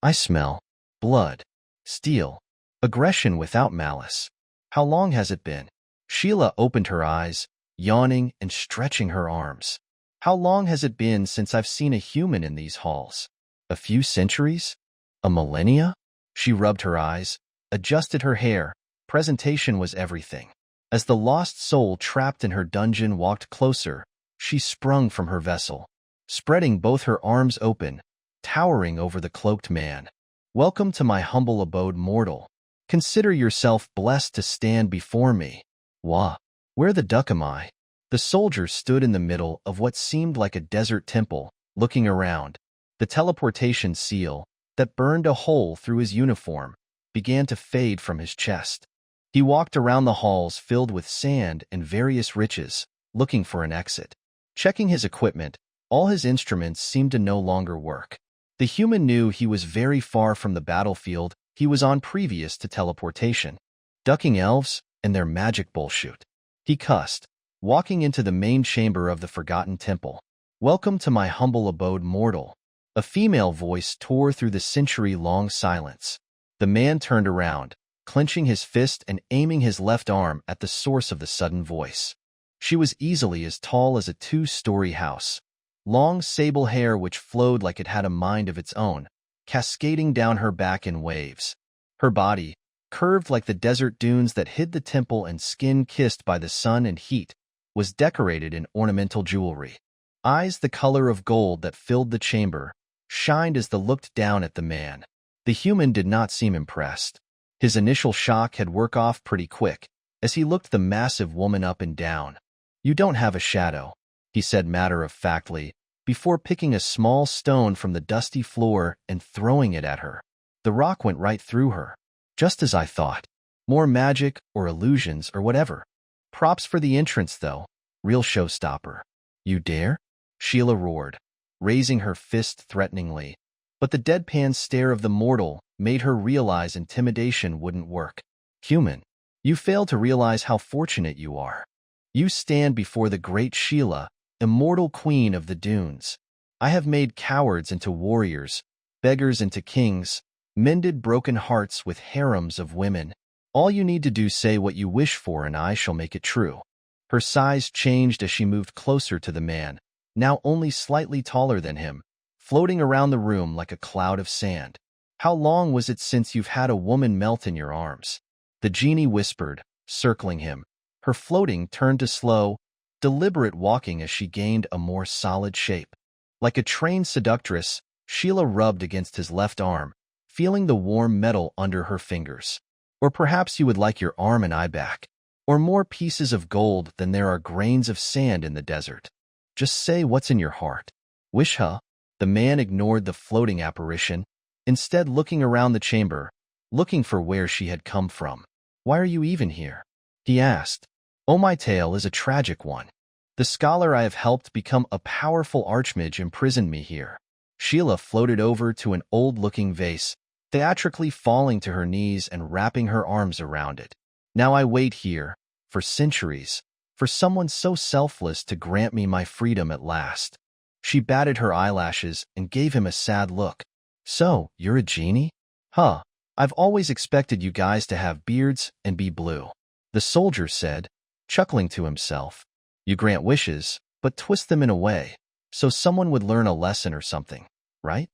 I smell blood, steel, aggression without malice. How long has it been? Sheila opened her eyes, yawning and stretching her arms. How long has it been since I've seen a human in these halls? A few centuries? A millennia? She rubbed her eyes, adjusted her hair. Presentation was everything. As the lost soul trapped in her dungeon walked closer, she sprung from her vessel, spreading both her arms open, towering over the cloaked man. Welcome to my humble abode, mortal. Consider yourself blessed to stand before me. Wah! Where the duck am I? The soldier stood in the middle of what seemed like a desert temple, looking around. The teleportation seal, that burned a hole through his uniform, began to fade from his chest. He walked around the halls filled with sand and various riches, looking for an exit. Checking his equipment, all his instruments seemed to no longer work. The human knew he was very far from the battlefield he was on previous to teleportation. Ducking elves and their magic bullshit. He cussed, walking into the main chamber of the forgotten temple. Welcome to my humble abode, mortal. A female voice tore through the century-long silence. The man turned around, clenching his fist and aiming his left arm at the source of the sudden voice. She was easily as tall as a two-story house. Long sable hair which flowed like it had a mind of its own, cascading down her back in waves. Her body, curved like the desert dunes that hid the temple and skin kissed by the sun and heat, was decorated in ornamental jewelry. Eyes the color of gold that filled the chamber, shined as they looked down at the man. The human did not seem impressed. His initial shock had worked off pretty quick, as he looked the massive woman up and down. You don't have a shadow, he said matter-of-factly, before picking a small stone from the dusty floor and throwing it at her. The rock went right through her. Just as I thought. More magic or illusions or whatever. Props for the entrance, though. Real showstopper. You dare? Sheila roared, raising her fist threateningly. But the deadpan stare of the mortal made her realize intimidation wouldn't work. Human, you fail to realize how fortunate you are. You stand before the great Sheila, immortal queen of the dunes. I have made cowards into warriors, beggars into kings, mended broken hearts with harems of women. All you need to do say what you wish for and I shall make it true. Her size changed as she moved closer to the man, now only slightly taller than him, floating around the room like a cloud of sand. How long was it since you've had a woman melt in your arms? The genie whispered, circling him. Her floating turned to slow, deliberate walking as she gained a more solid shape. Like a trained seductress, Sheila rubbed against his left arm, feeling the warm metal under her fingers. Or perhaps you would like your arm and eye back, or more pieces of gold than there are grains of sand in the desert. Just say what's in your heart. Wish, huh? The man ignored the floating apparition, instead looking around the chamber, looking for where she had come from. Why are you even here? He asked. Oh, my tale is a tragic one. The scholar I have helped become a powerful archmage imprisoned me here. Sheila floated over to an old-looking vase, theatrically falling to her knees and wrapping her arms around it. Now I wait here, for centuries, for someone so selfless to grant me my freedom at last. She batted her eyelashes and gave him a sad look. So, you're a genie? Huh, I've always expected you guys to have beards and be blue. The soldier said, chuckling to himself. You grant wishes, but twist them in a way, so someone would learn a lesson or something, right?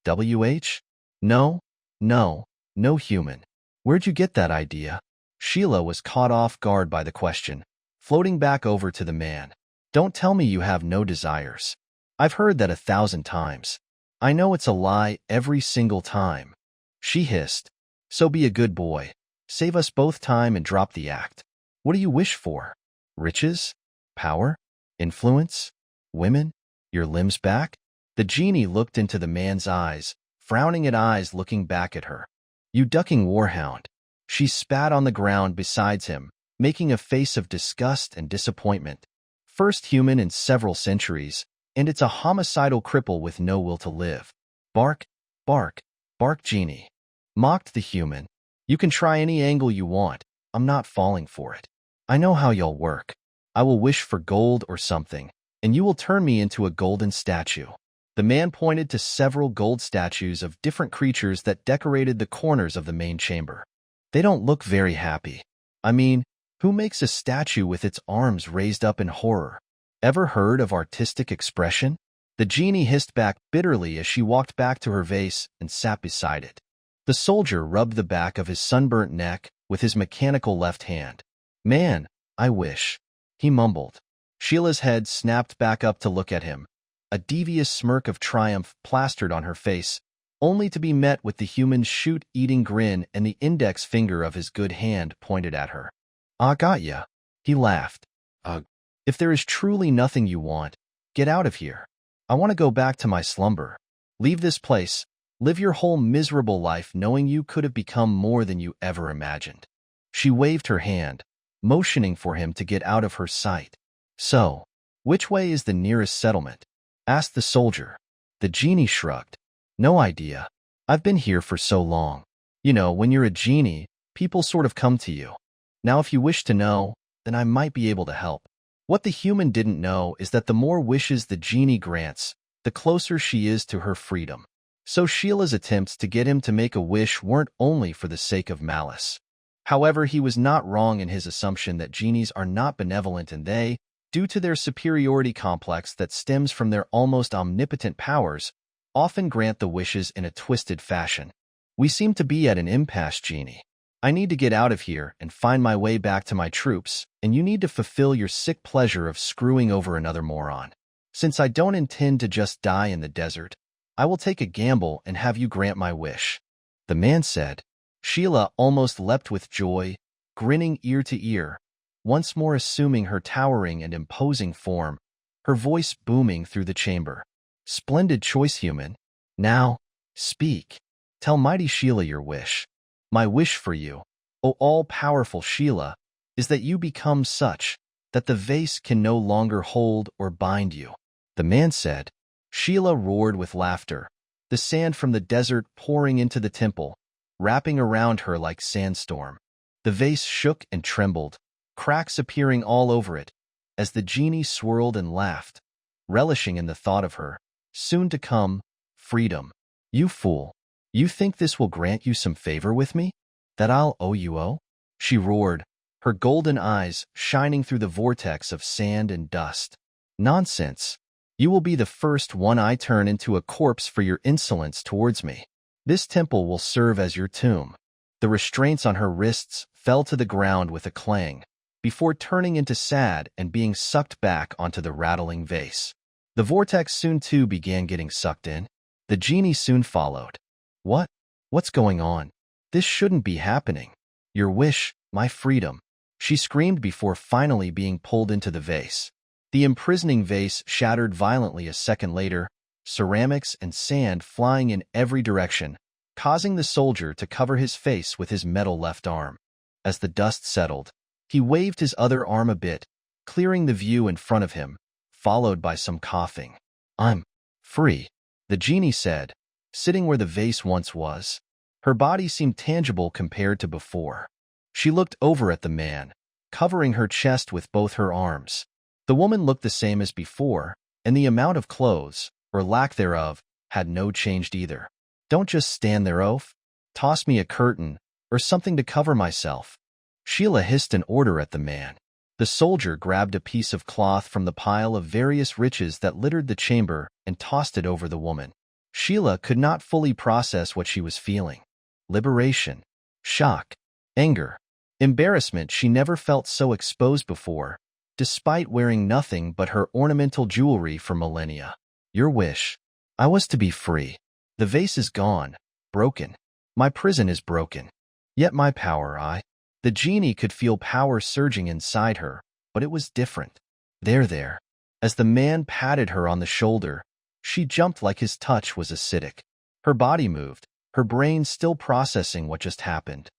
WH? No, no human. Where'd you get that idea? Sheila was caught off guard by the question, floating back over to the man. Don't tell me you have no desires. I've heard that 1,000 times. I know it's a lie every single time. She hissed. So be a good boy. Save us both time and drop the act. What do you wish for? Riches? Power? Influence? Women? Your limbs back? The genie looked into the man's eyes, frowning at eyes looking back at her. You ducking warhound. She spat on the ground beside him, making a face of disgust and disappointment. First human in several centuries, and it's a homicidal cripple with no will to live. Bark, bark, bark, genie. Mocked the human. You can try any angle you want. I'm not falling for it. I know how y'all work. I will wish for gold or something, and you will turn me into a golden statue. The man pointed to several gold statues of different creatures that decorated the corners of the main chamber. They don't look very happy. I mean, who makes a statue with its arms raised up in horror? Ever heard of artistic expression? The genie hissed back bitterly as she walked back to her vase and sat beside it. The soldier rubbed the back of his sunburnt neck with his mechanical left hand. Man, I wish, he mumbled. Sheila's head snapped back up to look at him, a devious smirk of triumph plastered on her face, only to be met with the human's shoot-eating grin and the index finger of his good hand pointed at her. "I got ya," he laughed. "Ugh. If there is truly nothing you want, get out of here. I want to go back to my slumber. Leave this place, live your whole miserable life knowing you could have become more than you ever imagined." She waved her hand, motioning for him to get out of her sight. "So, which way is the nearest settlement?" asked the soldier. The genie shrugged. "No idea. I've been here for so long. You know, when you're a genie, people sort of come to you. Now if you wish to know, then I might be able to help." What the human didn't know is that the more wishes the genie grants, the closer she is to her freedom. So Sheila's attempts to get him to make a wish weren't only for the sake of malice. However, he was not wrong in his assumption that genies are not benevolent, and they, due to their superiority complex that stems from their almost omnipotent powers, often grant the wishes in a twisted fashion. "We seem to be at an impasse, Genie. I need to get out of here and find my way back to my troops, and you need to fulfill your sick pleasure of screwing over another moron. Since I don't intend to just die in the desert, I will take a gamble and have you grant my wish," the man said. Sheila almost leapt with joy, grinning ear to ear, once more assuming her towering and imposing form, her voice booming through the chamber. "Splendid choice, human. Now, speak. Tell mighty Sheila your wish. My wish for you, O all-powerful Sheila, is that you become such that the vase can no longer hold or bind you," the man said. Sheila roared with laughter, the sand from the desert pouring into the temple, wrapping around her like sandstorm. The vase shook and trembled, cracks appearing all over it, as the genie swirled and laughed, relishing in the thought of her soon-to-come freedom. "You fool. You think this will grant you some favor with me? That I'll owe you owe?" she roared, her golden eyes shining through the vortex of sand and dust. "Nonsense. You will be the first one I turn into a corpse for your insolence towards me. This temple will serve as your tomb." The restraints on her wrists fell to the ground with a clang, before turning into sand and being sucked back onto the rattling vase. The vortex soon too began getting sucked in. The genie soon followed. What's going on? This shouldn't be happening. Your wish, my freedom," she screamed before finally being pulled into the vase. The imprisoning vase shattered violently a second later, ceramics and sand flying in every direction, causing the soldier to cover his face with his metal left arm. As the dust settled, he waved his other arm a bit, clearing the view in front of him, followed by some coughing. "I'm free," the genie said, sitting where the vase once was. Her body seemed tangible compared to before. She looked over at the man, covering her chest with both her arms. The woman looked the same as before, and the amount of clothes, or lack thereof, had no changed either. "Don't just stand there, oaf. Toss me a curtain, or something to cover myself." Sheila hissed an order at the man. The soldier grabbed a piece of cloth from the pile of various riches that littered the chamber and tossed it over the woman. Sheila could not fully process what she was feeling. Liberation, shock, anger, embarrassment. She never felt so exposed before, despite wearing nothing but her ornamental jewelry for millennia. "Your wish. I was to be free. The vase is gone, broken. My prison is broken. Yet my power, The genie could feel power surging inside her, but it was different. There. As the man patted her on the shoulder, she jumped like his touch was acidic. Her body moved, her brain still processing what just happened.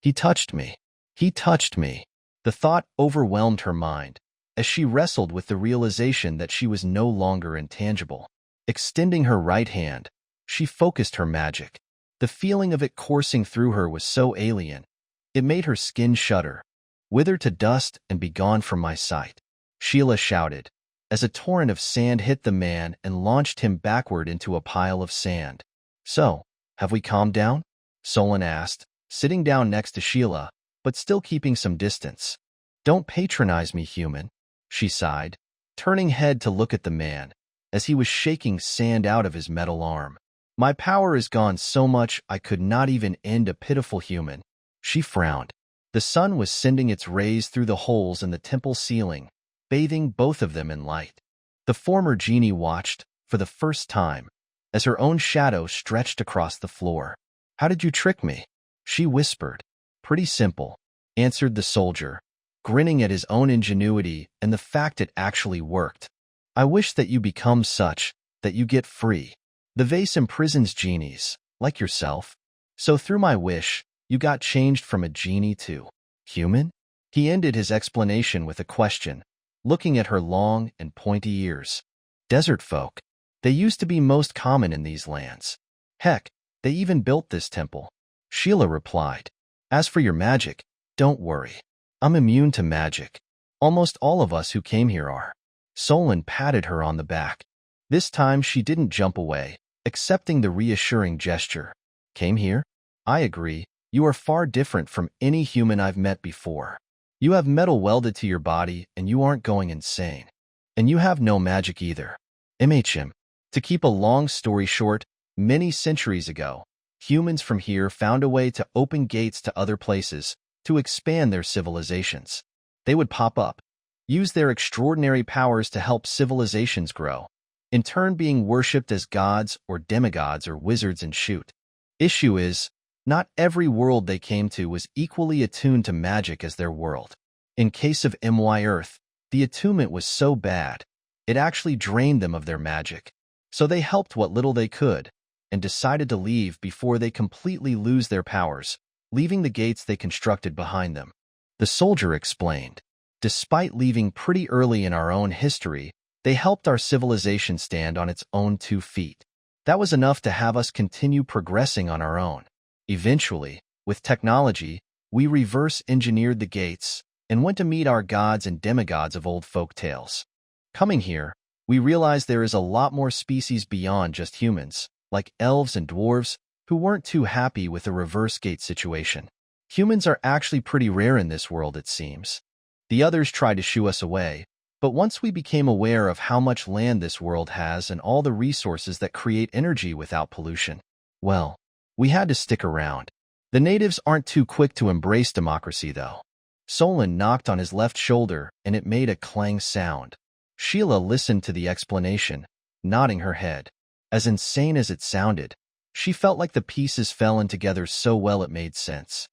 He touched me. The thought overwhelmed her mind, as she wrestled with the realization that she was no longer intangible. Extending her right hand, she focused her magic. The feeling of it coursing through her was so alien, it made her skin shudder. "Wither to dust and be gone from my sight," Sheila shouted, as a torrent of sand hit the man and launched him backward into a pile of sand. "So, have we calmed down?" Solon asked, sitting down next to Sheila, but still keeping some distance. "Don't patronize me, human," she sighed, turning head to look at the man, as he was shaking sand out of his metal arm. "My power is gone so much I could not even end a pitiful human." She frowned. The sun was sending its rays through the holes in the temple ceiling, bathing both of them in light. The former Genie watched, for the first time, as her own shadow stretched across the floor. "How did you trick me?" she whispered. "Pretty simple," answered the soldier, grinning at his own ingenuity and the fact it actually worked. "I wish that you become such, that you get free. The vase imprisons genies, like yourself. So through my wish, you got changed from a genie to human?" He ended his explanation with a question, looking at her long and pointy ears. "Desert folk. They used to be most common in these lands. Heck, they even built this temple," Sheila replied. "As for your magic, don't worry. I'm immune to magic. Almost all of us who came here are." Solon patted her on the back. This time she didn't jump away, accepting the reassuring gesture. "Came here? I agree. You are far different from any human I've met before. You have metal welded to your body and you aren't going insane. And you have no magic either." To keep a long story short, many centuries ago, humans from here found a way to open gates to other places, to expand their civilizations. They would pop up, use their extraordinary powers to help civilizations grow, in turn being worshipped as gods or demigods or wizards and shoot. Issue is, not every world they came to was equally attuned to magic as their world. In case of My Earth, the attunement was so bad, it actually drained them of their magic. So they helped what little they could, and decided to leave before they completely lose their powers, leaving the gates they constructed behind them. The soldier explained, "Despite leaving pretty early in our own history, they helped our civilization stand on its own 2 feet. That was enough to have us continue progressing on our own. Eventually, with technology, we reverse-engineered the gates and went to meet our gods and demigods of old folk tales. Coming here, we realized there is a lot more species beyond just humans, like elves and dwarves, who weren't too happy with the reverse gate situation. Humans are actually pretty rare in this world, it seems. The others tried to shoo us away, but once we became aware of how much land this world has and all the resources that create energy without pollution, well, we had to stick around. The natives aren't too quick to embrace democracy, though." Solon knocked on his left shoulder, and it made a clang sound. Sheila listened to the explanation, nodding her head. As insane as it sounded, she felt like the pieces fell in together so well it made sense.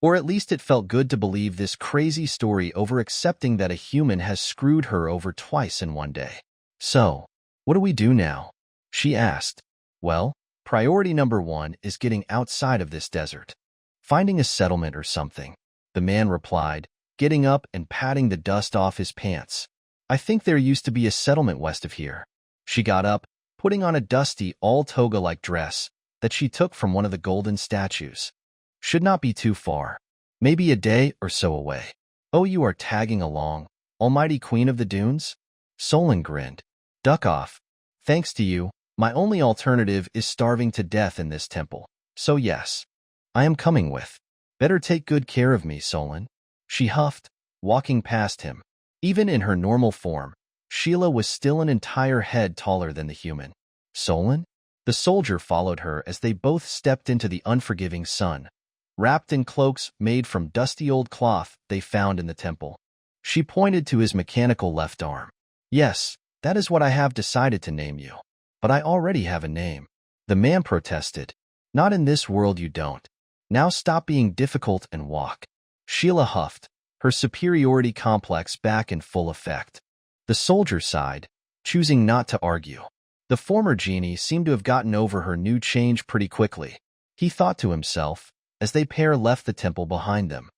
Or at least it felt good to believe this crazy story over accepting that a human has screwed her over twice in one day. "So, what do we do now?" she asked. "Well, priority number 1 is getting outside of this desert. Finding a settlement or something," the man replied, getting up and patting the dust off his pants. "I think there used to be a settlement west of here." She got up, putting on a dusty, all-toga-like dress that she took from one of the golden statues. "Should not be too far. Maybe a day or so away." "Oh, you are tagging along, almighty queen of the dunes?" Solon grinned. "Duck off. Thanks to you, my only alternative is starving to death in this temple. So yes, I am coming with. Better take good care of me, Solon." She huffed, walking past him. Even in her normal form, Sheila was still an entire head taller than the human. "Solon?" The soldier followed her as they both stepped into the unforgiving sun, wrapped in cloaks made from dusty old cloth they found in the temple. She pointed to his mechanical left arm. "Yes, that is what I have decided to name you. But I already have a name." The man protested. "Not in this world you don't. Now stop being difficult and walk." Sheila huffed, her superiority complex back in full effect. The soldier sighed, choosing not to argue. The former genie seemed to have gotten over her new change pretty quickly. He thought to himself, as they pair left the temple behind them.